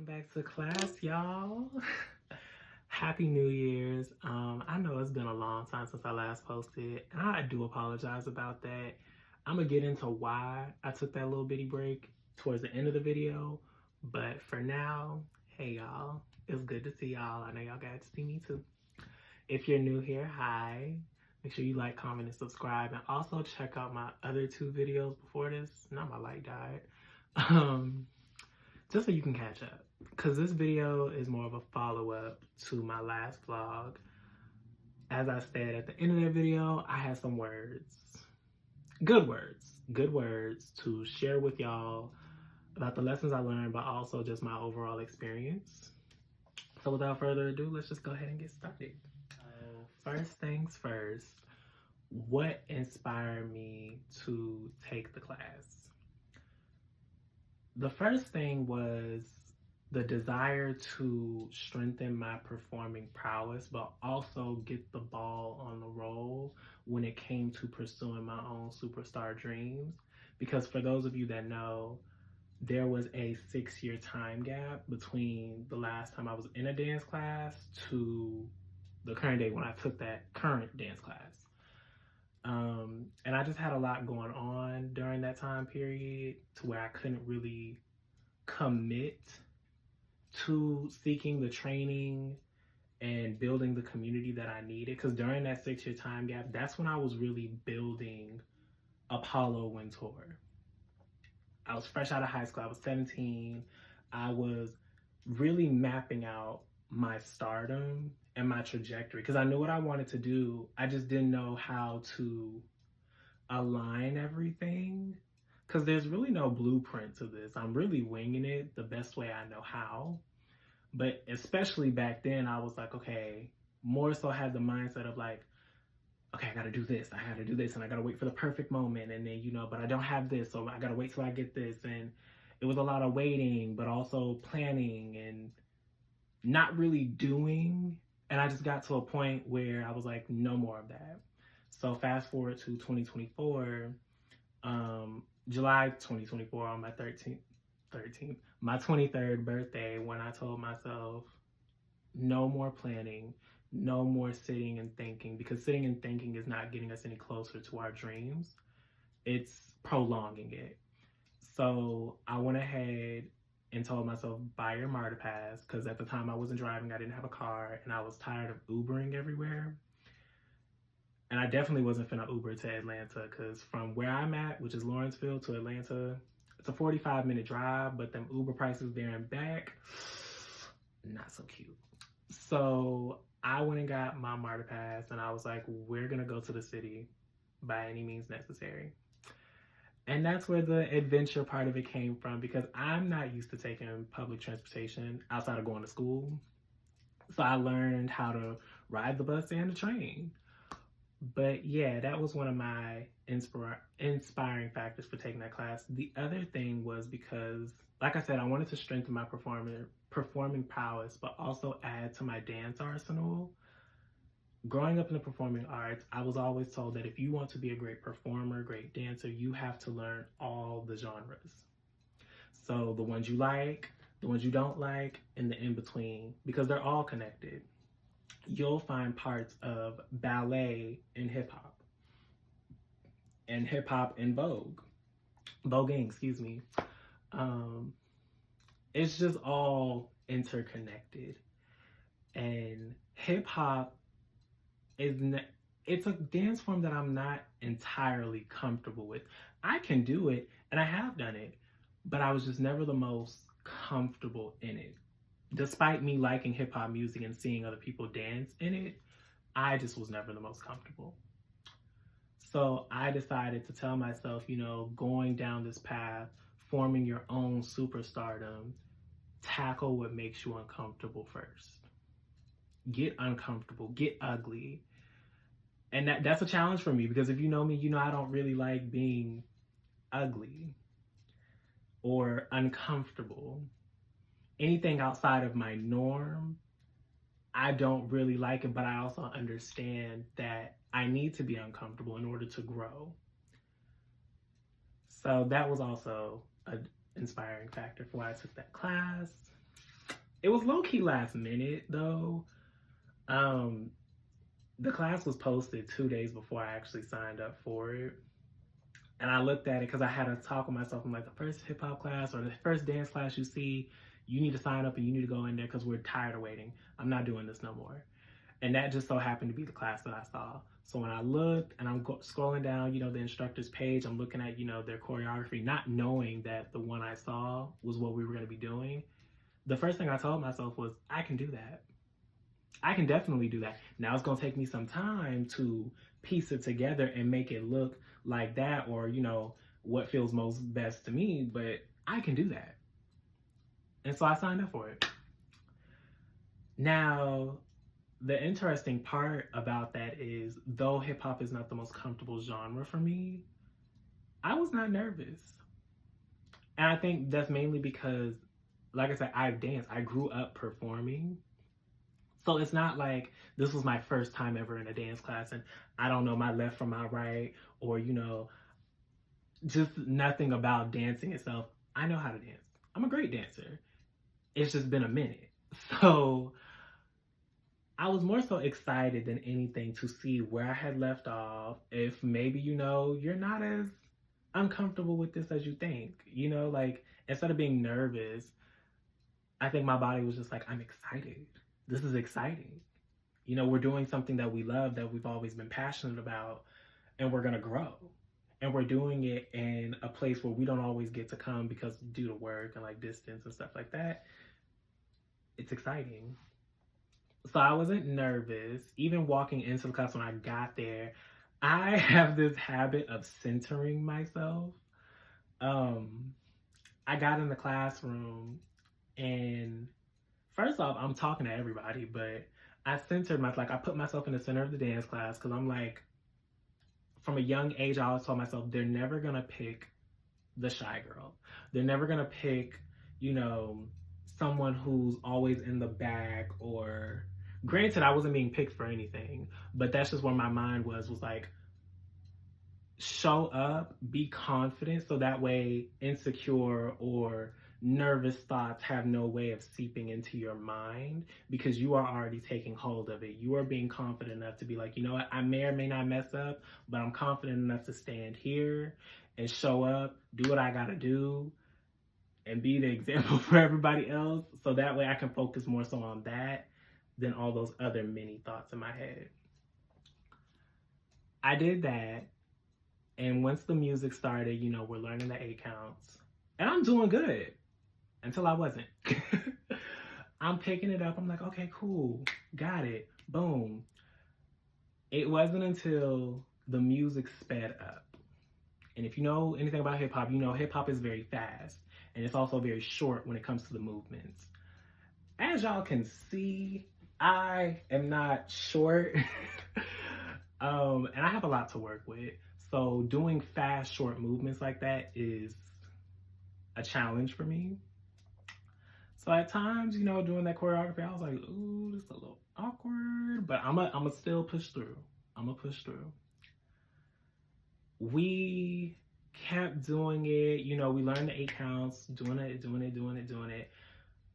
Welcome back to class, y'all. Happy New Year's. I know it's been a long time since I last posted, and I do apologize about that. I'm gonna get into why I took that little bitty break towards the end of the video, but for now, hey y'all, it's good to see y'all. I know y'all got to see me too. If you're new here, hi. Make sure you like, comment, and subscribe, and also check out my other two videos before this. Not my light died. Just so you can catch up, because this video is more of a follow-up to my last vlog. As I said at the end of that video, I had some good words to share with y'all about the lessons I learned, but also just my overall experience. So without further ado, let's just go ahead and get started. First things first, what inspired me to take the class? The first thing was the desire to strengthen my performing prowess, but also get the ball on the roll when it came to pursuing my own superstar dreams. Because for those of you that know, there was a 6-year time gap between the last time I was in a dance class to the current day when I took that current dance class. And I just had a lot going on during that time period to where I couldn't really commit to seeking the training and building the community that I needed. Because during that 6-year time gap, that's when I was really building Apollo Wintour. I was fresh out of high school. I was 17. I was really mapping out my stardom and my trajectory because I knew what I wanted to do. I just didn't know how to align everything because there's really no blueprint to this. I'm really winging it the best way I know how. But especially back then, I was like, okay, more so had the mindset of like, okay, I gotta do this, and I gotta wait for the perfect moment, and then, but I don't have this, so I gotta wait till I get this. And it was a lot of waiting, but also planning and not really doing. And I just got to a point where I was like, no more of that. So fast forward to 2024, July 2024, on my 23rd birthday, when I told myself, no more planning, no more sitting and thinking, because sitting and thinking is not getting us any closer to our dreams. It's prolonging it. So I went ahead and told myself, buy your MARTA pass, because at the time I wasn't driving, I didn't have a car, and I was tired of Ubering everywhere. And I definitely wasn't finna Uber to Atlanta, because from where I'm at, which is Lawrenceville, to Atlanta, it's a 45-minute drive, but them Uber prices there and back, not so cute. So I went and got my MARTA pass, and I was like, we're gonna go to the city by any means necessary. And that's where the adventure part of it came from, because I'm not used to taking public transportation outside of going to school. So I learned how to ride the bus and the train. But yeah, that was one of my inspiring factors for taking that class. The other thing was because, like I said, I wanted to strengthen my performing prowess, but also add to my dance arsenal. Growing up in the performing arts, I was always told that if you want to be a great performer, great dancer, you have to learn all the genres. So the ones you like, the ones you don't like, and the in-between, because they're all connected. You'll find parts of ballet in hip-hop, and hip-hop in voguing, excuse me. It's just all interconnected. And hip-hop it's a dance form that I'm not entirely comfortable with. I can do it, and I have done it, but I was just never the most comfortable in it. Despite me liking hip-hop music and seeing other people dance in it, I just was never the most comfortable. So I decided to tell myself, going down this path, forming your own superstardom, tackle what makes you uncomfortable first. Get uncomfortable, get ugly. And that's a challenge for me, because if you know me, I don't really like being ugly or uncomfortable. Anything outside of my norm, I don't really like it, but I also understand that I need to be uncomfortable in order to grow. So that was also an inspiring factor for why I took that class. it was low-key last minute though. Um, the class was posted 2 days before I actually signed up for it. And I looked at it because I had to talk with myself. I'm like, the first hip hop class or the first dance class you see, you need to sign up and you need to go in there because we're tired of waiting. I'm not doing this no more. And that just so happened to be the class that I saw. So when I looked and I'm scrolling down, the instructor's page, I'm looking at, their choreography, not knowing that the one I saw was what we were going to be doing. The first thing I told myself was, I can do that. I can definitely do that. Now it's going to take me some time to piece it together and make it look like that, or, what feels most best to me, but I can do that. And so I signed up for it. Now, the interesting part about that is, though hip hop is not the most comfortable genre for me, I was not nervous. And I think that's mainly because, like I said, I've danced. I grew up performing. So it's not like this was my first time ever in a dance class and I don't know my left from my right, or, just nothing about dancing itself. I know how to dance. I'm a great dancer. It's just been a minute. So I was more so excited than anything to see where I had left off. If maybe, you're not as uncomfortable with this as you think, like instead of being nervous, I think my body was just like, I'm excited. This is exciting. We're doing something that we love, that we've always been passionate about, and we're going to grow. And we're doing it in a place where we don't always get to come because due to work and like distance and stuff like that. It's exciting. So I wasn't nervous. Even walking into the class when I got there, I have this habit of centering myself. I got in the classroom and first off, I'm talking to everybody, but I centered myself. Like I put myself in the center of the dance class because I'm like, from a young age, I always told myself they're never gonna pick the shy girl. They're never gonna pick, someone who's always in the back. Or granted, I wasn't being picked for anything, but that's just where my mind was like, show up, be confident, so that way insecure or nervous thoughts have no way of seeping into your mind because you are already taking hold of it. You are being confident enough to be like, you know what, I may or may not mess up, but I'm confident enough to stand here and show up, do what I gotta do, and be the example for everybody else. So that way I can focus more so on that than all those other many thoughts in my head. I did that. And once the music started, we're learning the 8 counts. And I'm doing good. Until I wasn't. I'm picking it up. I'm like, okay, cool. Got it. Boom. It wasn't until the music sped up. And if you know anything about hip hop, hip hop is very fast. And it's also very short when it comes to the movements. As y'all can see, I am not short. And I have a lot to work with. So doing fast, short movements like that is a challenge for me. So at times, doing that choreography, I was like, ooh, this is a little awkward, but I'm gonna still push through. I'm gonna push through. We kept doing it. We learned the 8 counts, doing it.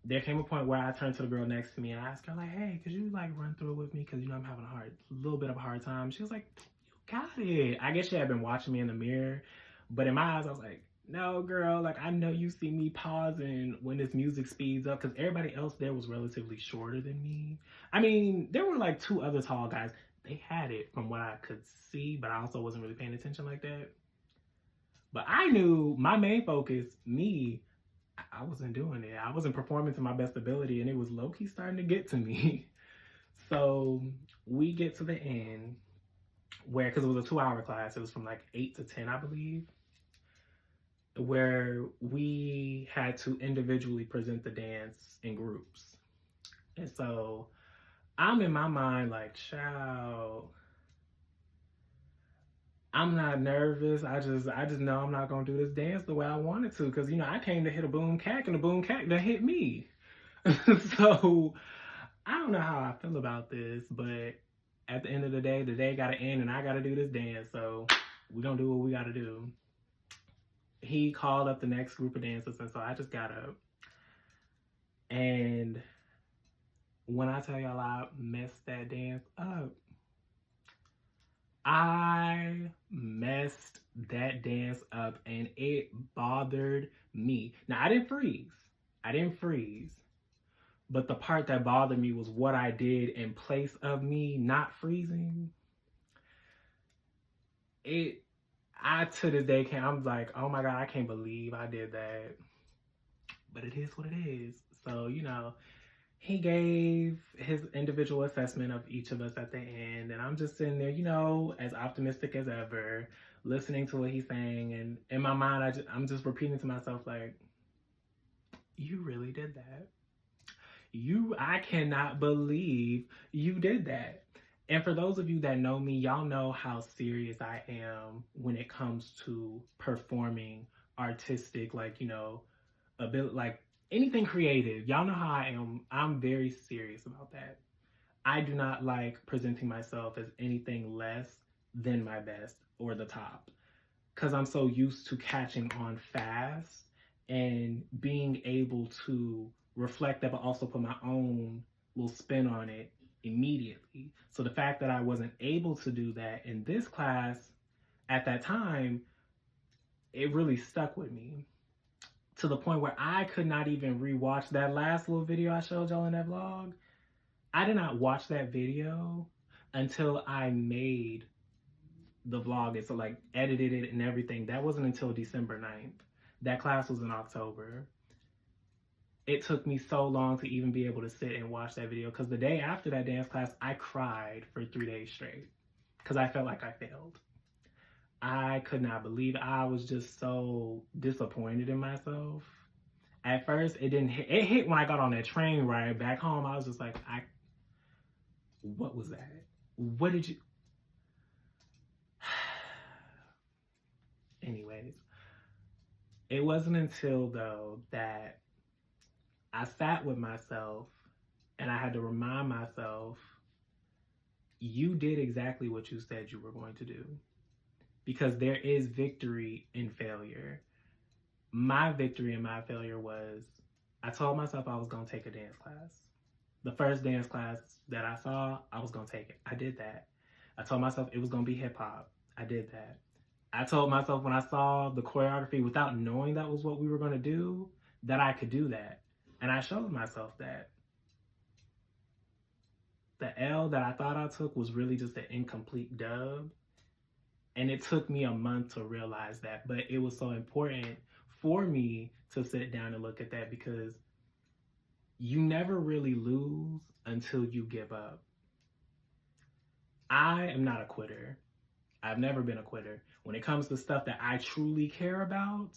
There came a point where I turned to the girl next to me and I asked her, like, hey, could you like run through it with me? Cause I'm having a little bit of a hard time. She was like, you got it. I guess she had been watching me in the mirror, but in my eyes, I was like, no, girl, like I know you see me pausing when this music speeds up, because everybody else there was relatively shorter than me. I mean, there were like 2 other tall guys. They had it from what I could see, but I also wasn't really paying attention like that. But I knew my main focus, me, I wasn't doing it. I wasn't performing to my best ability, and it was low-key starting to get to me. So we get to the end where, because it was a 2-hour class, it was from like 8 to 10, I believe, where we had to individually present the dance in groups. And so I'm in my mind like, child, I'm not nervous. I just know I'm not gonna do this dance the way I wanted to, because I came to hit a boom cack and the boom cack that hit me. So I don't know how I feel about this, but at the end of the day gotta end and I gotta do this dance. So we're gonna do what we gotta do. He called up the next group of dancers, and so I just got up. And when I tell y'all I messed that dance up, I messed that dance up and it bothered me. Now, I didn't freeze. I didn't freeze. But the part that bothered me was what I did in place of me not freezing. I to this day I'm like, oh my God, I can't believe I did that. But it is what it is. So, he gave his individual assessment of each of us at the end. And I'm just sitting there, as optimistic as ever, listening to what he's saying. And in my mind, I'm just repeating to myself, like, you really did that. I cannot believe you did that. And for those of you that know me, y'all know how serious I am when it comes to performing artistic, a bit like anything creative. Y'all know how I am. I'm very serious about that. I do not like presenting myself as anything less than my best or the top, because I'm so used to catching on fast and being able to reflect that, but also put my own little spin on it immediately. So the fact that I wasn't able to do that in this class at that time, it really stuck with me, to the point where I could not even rewatch that last little video I showed y'all in that vlog. I did not watch that video until I made the vlog. It's like edited it and everything. That wasn't until December 9th. That class was in October. It took me so long to even be able to sit and watch that video, because the day after that dance class, I cried for 3 days straight because I felt like I failed. I could not believe it. I was just so disappointed in myself. At first, it didn't hit. It hit when I got on that train ride back home. I was just like, what was that? What did you... Anyways, it wasn't until, though, that I sat with myself and I had to remind myself, you did exactly what you said you were going to do. Because there is victory in failure. My victory in my failure was, I told myself I was going to take a dance class. The first dance class that I saw, I was going to take it. I did that. I told myself it was going to be hip hop. I did that. I told myself when I saw the choreography, without knowing that was what we were going to do, that I could do that. And I showed myself that. The L that I thought I took was really just an incomplete dub. And it took me a month to realize that. But it was so important for me to sit down and look at that, because you never really lose until you give up. I am not a quitter. I've never been a quitter. When it comes to stuff that I truly care about,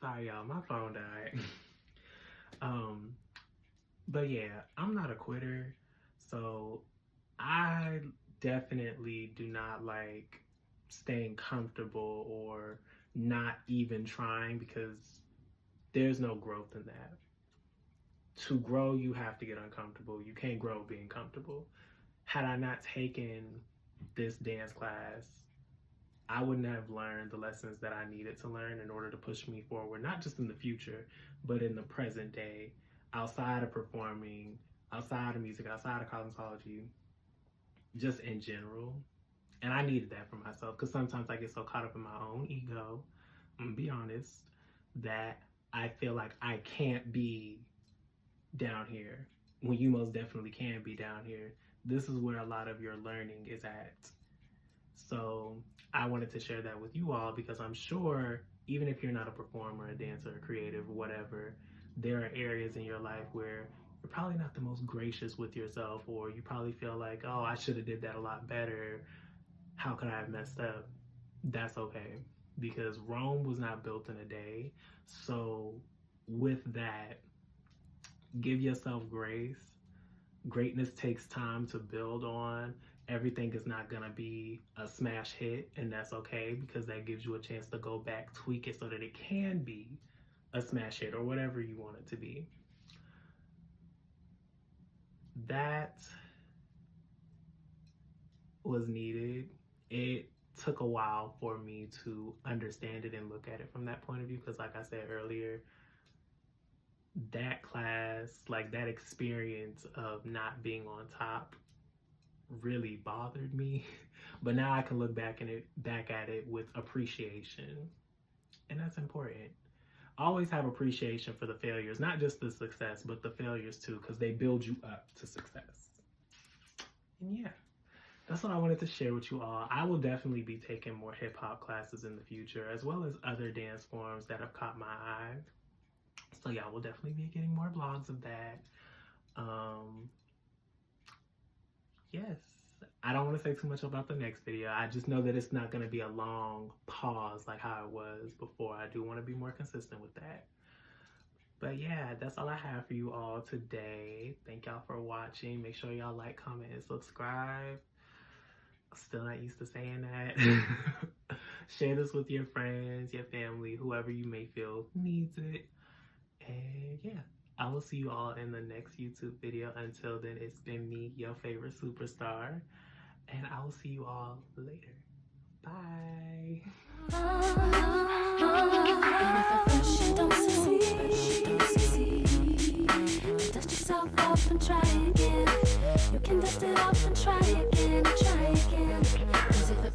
sorry y'all, my phone died. But yeah, I'm not a quitter. So I definitely do not like staying comfortable or not even trying, because there's no growth in that. To grow, you have to get uncomfortable. You can't grow being comfortable. Had I not taken this dance class, I wouldn't have learned the lessons that I needed to learn in order to push me forward, not just in the future, but in the present day, outside of performing, outside of music, outside of cosmetology, just in general. And I needed that for myself, because sometimes I get so caught up in my own ego, I'm gonna be honest, that I feel like I can't be down here when you most definitely can be down here. This is where a lot of your learning is at. So I wanted to share that with you all, because I'm sure even if you're not a performer, a dancer, a creative, whatever, there are areas in your life where you're probably not the most gracious with yourself, or you probably feel like, oh, I should have did that a lot better. How could I have messed up? That's okay, because Rome was not built in a day. So with that, give yourself grace. Greatness takes time to build on. Everything is not gonna be a smash hit, and that's okay, because that gives you a chance to go back, tweak it so that it can be a smash hit or whatever you want it to be. That was needed. It took a while for me to understand it and look at it from that point of view, because like I said earlier, that class, like that experience of not being on top really bothered me. But now I can look back at it with appreciation. And that's important. Always have appreciation for the failures, not just the success, but the failures too, because they build you up to success. And yeah, that's what I wanted to share with you all. I will definitely be taking more hip hop classes in the future, as well as other dance forms that have caught my eye. So yeah, we'll definitely be getting more vlogs of that. Yes, I don't want to say too much about the next video. I just know that it's not going to be a long pause like how it was before. I do want to be more consistent with that. But yeah, that's all I have for you all today. Thank y'all for watching. Make sure y'all like, comment, and subscribe. Still not used to saying that. Share this with your friends, your family, whoever you may feel needs it. And yeah, I will see you all in the next YouTube video. Until then, it's been me, your favorite superstar. And I will see you all later. Bye. Dust yourself off and try again. You can dust it off and try again, try again. 'Cause if it